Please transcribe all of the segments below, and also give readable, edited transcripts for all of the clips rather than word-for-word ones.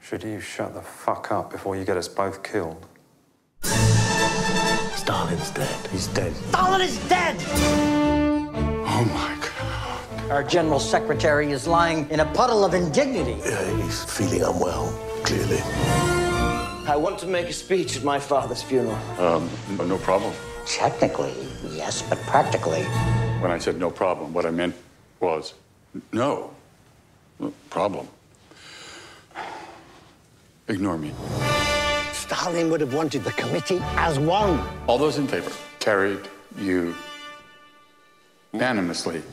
Should you shut the fuck up before you get us both killed? Stalin's dead. He's dead. Stalin is dead! Oh my God. Our general secretary is lying in a puddle of indignity. Yeah, he's feeling unwell, clearly. I want to make a speech at my father's funeral. No problem. Technically, yes, but practically. When I said no problem, what I meant was no problem. Ignore me. Stalin would have wanted the committee as one. All those in favor? Carried unanimously.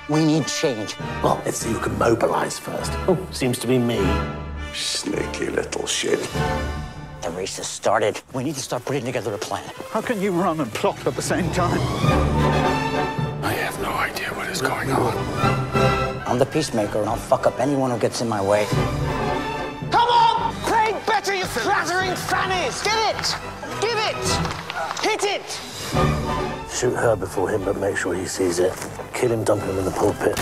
We need change. Well, let's see who can mobilize first. Oh, seems to be me. Sneaky little shit. The race has started. We need to start putting together a plan. How can you run and plot at the same time? I have no idea what is going on. I'm the peacemaker, and I'll fuck up anyone who gets in my way. Come on! Play better, you flattering fannies! Get it! Give it! Hit it! Shoot her before him, but make sure he sees it. Kill him, dump him in the pulpit.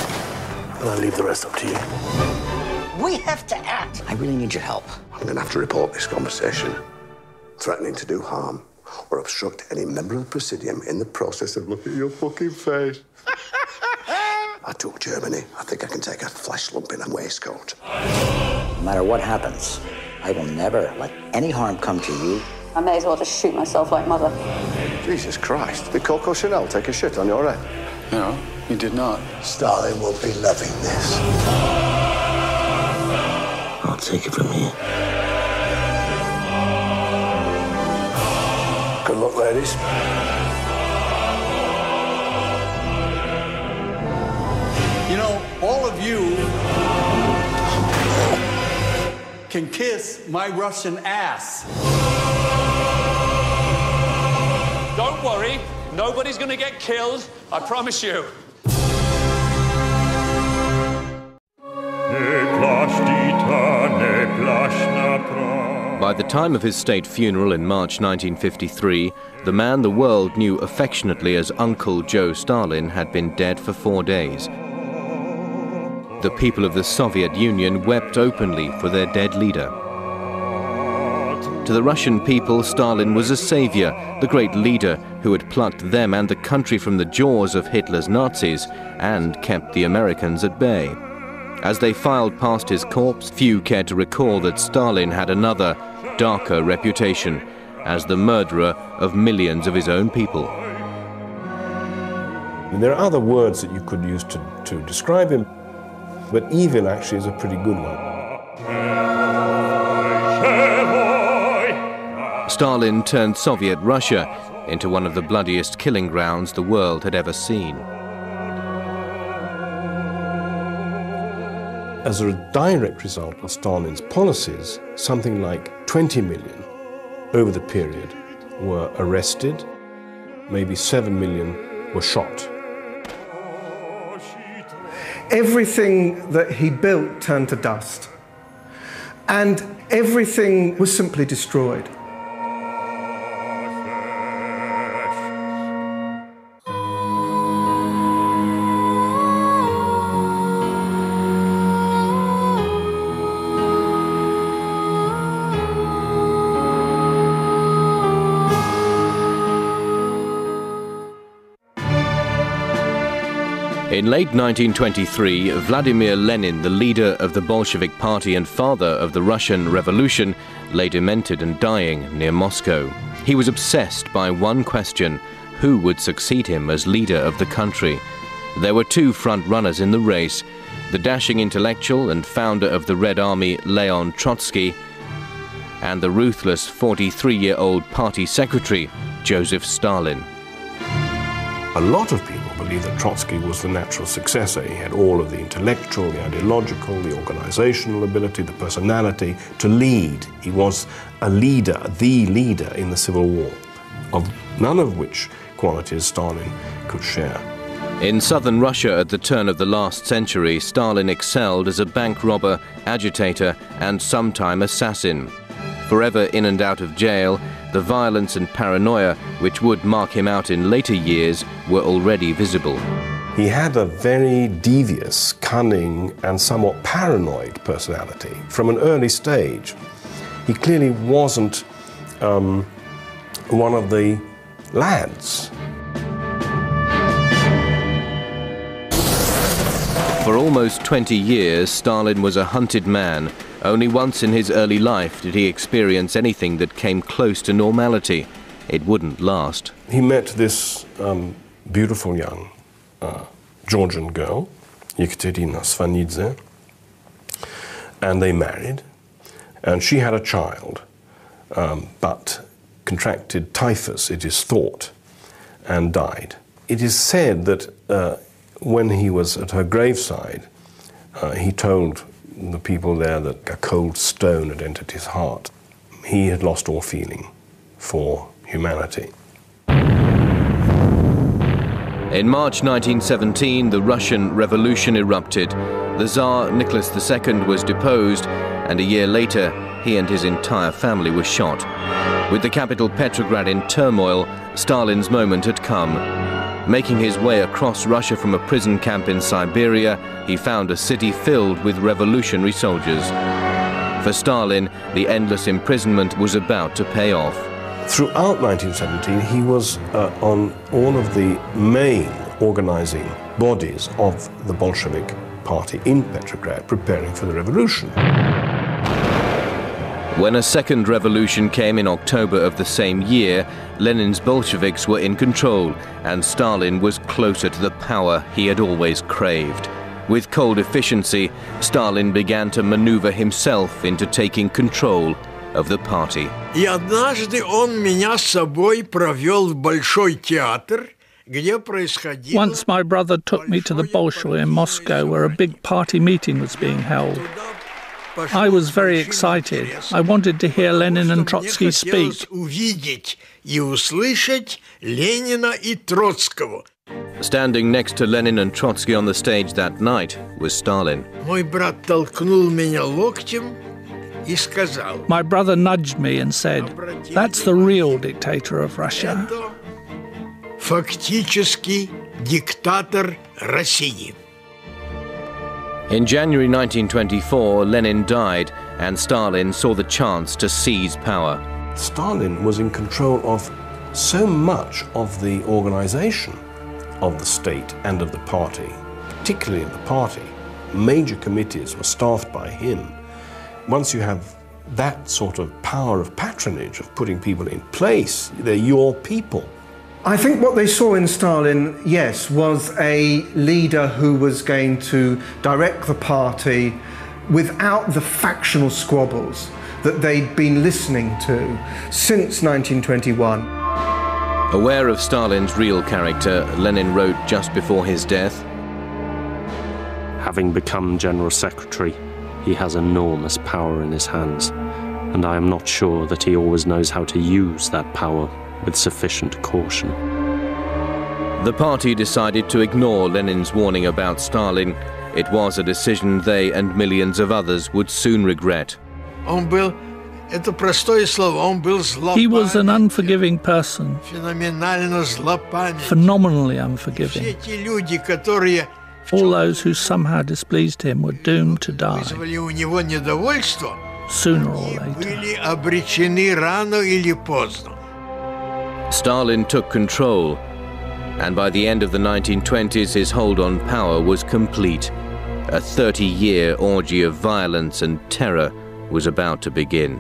And I'll leave the rest up to you. We have to act. I really need your help. I'm going to have to report this conversation. Threatening to do harm or obstruct any member of the Presidium in the process of looking at your fucking face. I took Germany. I think I can take a flesh lump in a waistcoat. No matter what happens, I will never let any harm come to you. I may as well just shoot myself like Mother. Jesus Christ. Did Coco Chanel take a shit on your head? No, he did not. Stalin will be loving this. I'll take it from here. Good luck, ladies. You know, all of you can kiss my Russian ass. Don't worry, nobody's gonna get killed, I promise you. By the time of his state funeral in March 1953, the man the world knew affectionately as Uncle Joe Stalin had been dead for 4 days. The people of the Soviet Union wept openly for their dead leader. To the Russian people, Stalin was a savior, the great leader who had plucked them and the country from the jaws of Hitler's Nazis and kept the Americans at bay. As they filed past his corpse, few cared to recall that Stalin had another, darker reputation as the murderer of millions of his own people. And there are other words that you could use to describe him, but evil actually is a pretty good one. Stalin turned Soviet Russia into one of the bloodiest killing grounds the world had ever seen. As a direct result of Stalin's policies, something like 20 million over the period were arrested, maybe 7 million were shot. Everything that he built turned to dust, and everything was simply destroyed. In late 1923, Vladimir Lenin, the leader of the Bolshevik Party and father of the Russian Revolution, lay demented and dying near Moscow. He was obsessed by one question: who would succeed him as leader of the country? There were two front runners in the race: the dashing intellectual and founder of the Red Army, Leon Trotsky, and the ruthless 43-year-old party secretary, Joseph Stalin. A lot of people believe that Trotsky was the natural successor. He had all of the intellectual, the ideological, the organizational ability, the personality to lead. He was a leader, the leader in the Civil War, of none of which qualities Stalin could share. In southern Russia at the turn of the last century, Stalin excelled as a bank robber, agitator, and sometime assassin. Forever in and out of jail, the violence and paranoia which would mark him out in later years were already visible. He had a very devious, cunning, and somewhat paranoid personality from an early stage. He clearly wasn't one of the lads. For almost 20 years, Stalin was a hunted man. Only once in his early life did he experience anything that came close to normality. It wouldn't last. He met this beautiful young Georgian girl, Yekaterina Svanidze, and they married. And she had a child, but contracted typhus, it is thought, and died. It is said that when he was at her graveside, he told the people there that a cold stone had entered his heart. He had lost all feeling for humanity. In March 1917, the Russian Revolution erupted. The Tsar Nicholas II was deposed, and a year later, he and his entire family were shot. With the capital Petrograd in turmoil, Stalin's moment had come. Making his way across Russia from a prison camp in Siberia, he found a city filled with revolutionary soldiers. For Stalin, the endless imprisonment was about to pay off. Throughout 1917, he was on all of the main organizing bodies of the Bolshevik Party in Petrograd, preparing for the revolution. When a second revolution came in October of the same year, Lenin's Bolsheviks were in control, and Stalin was closer to the power he had always craved. With cold efficiency, Stalin began to maneuver himself into taking control of the party. И однажды он меня с собой провел в Большой театр, где происходило... Once my brother took me to the Bolshoi in Moscow, where a big party meeting was being held. I was very excited. I wanted to hear Lenin and Trotsky speak. Увидеть и услышать Ленина и Троцкого. Standing next to Lenin and Trotsky on the stage that night was Stalin. Мой брат толкнул меня локтем и сказал... My brother nudged me and said, "That's the real dictator of Russia." Фактически диктатор России. In January 1924, Lenin died, and Stalin saw the chance to seize power. Stalin was in control of so much of the organization of the state and of the party, particularly of the party. Major committees were staffed by him. Once you have that sort of power of patronage, of putting people in place, they're your people. I think what they saw in Stalin, yes, was a leader who was going to direct the party without the factional squabbles that they'd been listening to since 1921. Aware of Stalin's real character, Lenin wrote just before his death, "Having become General Secretary, he has enormous power in his hands, and I am not sure that he always knows how to use that power with sufficient caution." The party decided to ignore Lenin's warning about Stalin. It was a decision they and millions of others would soon regret. Он был, это простое слово, он был злопамятен. He was an unforgiving person, Феноменально злопамятен. phenomenally unforgiving. Все те люди, которые All those who somehow displeased him were doomed to die, вызвали у него недовольство, sooner or later. были обречены рано или поздно. Stalin took control, and by the end of the 1920s, his hold on power was complete. A 30-year orgy of violence and terror was about to begin.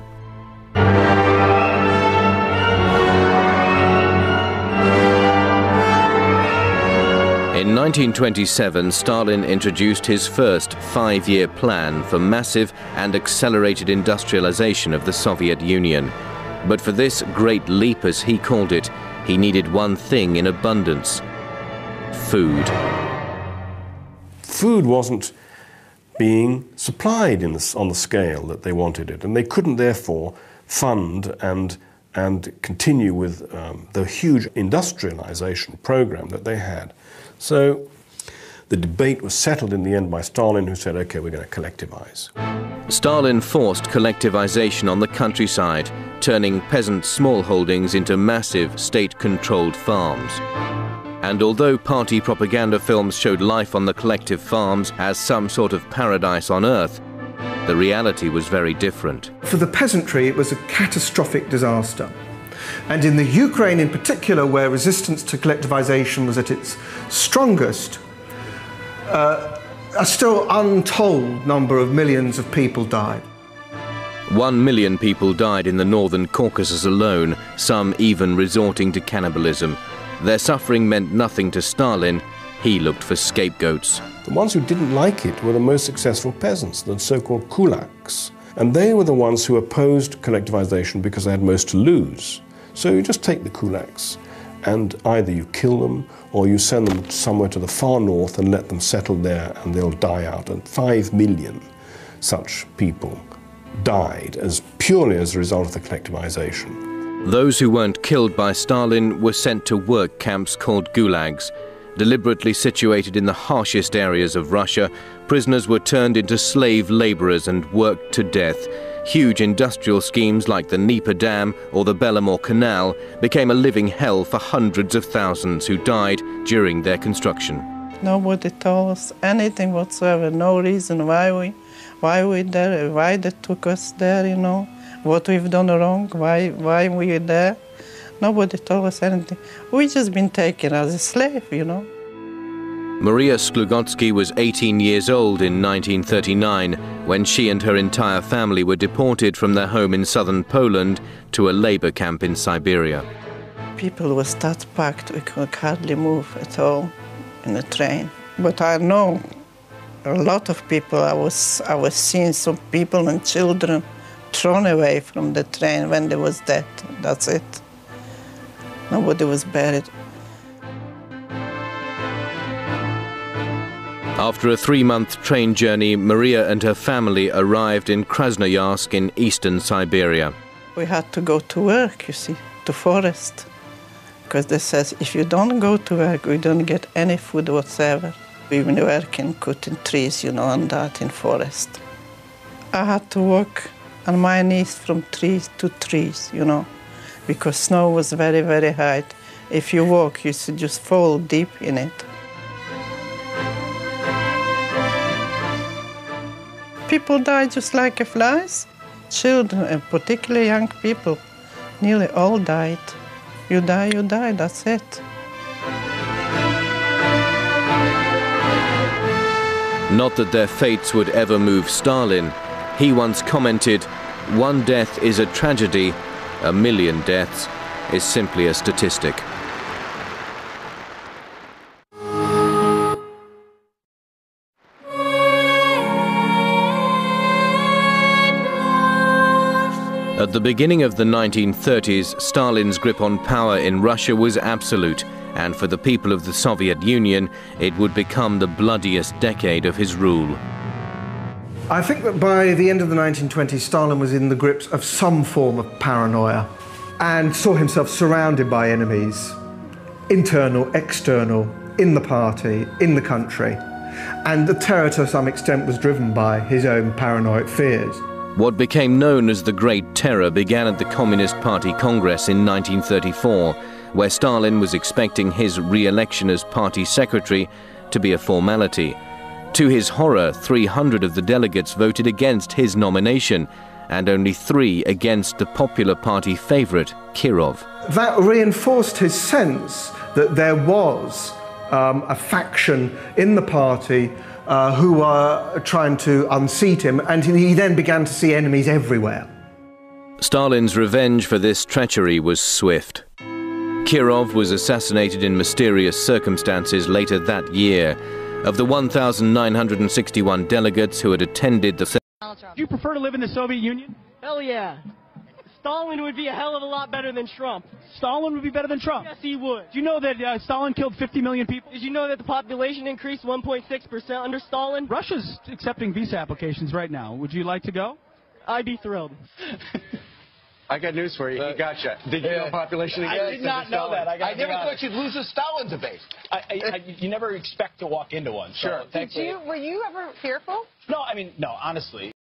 In 1927, Stalin introduced his first 5-year plan for massive and accelerated industrialization of the Soviet Union. But for this great leap, as he called it, he needed one thing in abundance: food. Food wasn't being supplied on the scale that they wanted it, and they couldn't therefore fund and continue with the huge industrialization program that they had. So the debate was settled in the end by Stalin, who said, okay, we're going to collectivize. Stalin forced collectivization on the countryside, turning peasant smallholdings into massive state-controlled farms. And although party propaganda films showed life on the collective farms as some sort of paradise on earth, the reality was very different. For the peasantry, it was a catastrophic disaster. And in the Ukraine in particular, where resistance to collectivization was at its strongest, a still untold number of millions of people died. 1 million people died in the northern Caucasus alone, some even resorting to cannibalism. Their suffering meant nothing to Stalin. He looked for scapegoats. The ones who didn't like it were the most successful peasants, the so-called kulaks. And they were the ones who opposed collectivization because they had most to lose. So you just take the kulaks, and either you kill them or you send them somewhere to the far north and let them settle there and they'll die out. And 5 million such people died purely as a result of the collectivization. Those who weren't killed by Stalin were sent to work camps called gulags. Deliberately situated in the harshest areas of Russia, prisoners were turned into slave laborers and worked to death. Huge industrial schemes like the Dnieper Dam or the Belomor Canal became a living hell for hundreds of thousands who died during their construction. Nobody told us anything whatsoever, no reason why we there, why they took us there, you know, what we've done wrong, why we're there. Nobody told us anything. We just been taken as a slave, you know. Maria Sklugotsky was 18 years old in 1939 when she and her entire family were deported from their home in southern Poland to a labor camp in Siberia. People were start packed, we could hardly move at all in the train. But I know a lot of people, I was seeing some people and children thrown away from the train when they was dead. That's it. Nobody was buried. After a 3-month train journey, Maria and her family arrived in Krasnoyarsk in eastern Siberia. We had to go to work, you see, to forest. Because they says, if you don't go to work, we don't get any food whatsoever. We've been working, cutting trees, you know, and that in forest. I had to walk on my knees from trees to trees, you know, because snow was very, very high. If you walk, you should just fall deep in it. People die just like flies. Children, and particularly young people, nearly all died. You die, that's it. Not that their fates would ever move Stalin. He once commented, "One death is a tragedy, 1 million deaths is simply a statistic." At the beginning of the 1930s, Stalin's grip on power in Russia was absolute, and for the people of the Soviet Union, it would become the bloodiest decade of his rule. I think that by the end of the 1920s, Stalin was in the grips of some form of paranoia and saw himself surrounded by enemies, internal, external, in the party, in the country. And the terror to some extent was driven by his own paranoid fears. What became known as the Great Terror began at the Communist Party Congress in 1934, where Stalin was expecting his re-election as party secretary to be a formality. To his horror, 300 of the delegates voted against his nomination, and only 3 against the popular party favorite, Kirov. That reinforced his sense that there was a faction in the party who were trying to unseat him, and he then began to see enemies everywhere. Stalin's revenge for this treachery was swift. Kirov was assassinated in mysterious circumstances later that year. Of the 1,961 delegates who had attended the... Do you prefer to live in the Soviet Union? Hell yeah. Stalin would be a hell of a lot better than Trump. Stalin would be better than Trump? Yes, he would. Do you know that Stalin killed 50 million people? Did you know that the population increased 1.6% under Stalin? Russia's accepting visa applications right now. Would you like to go? I'd be thrilled. I got news for you. He gotcha. Did you know population increased? I did not know that. I never thought you'd lose a Stalin debate. You never expect to walk into one. Sure. So Were you ever fearful? No, I mean, no, honestly.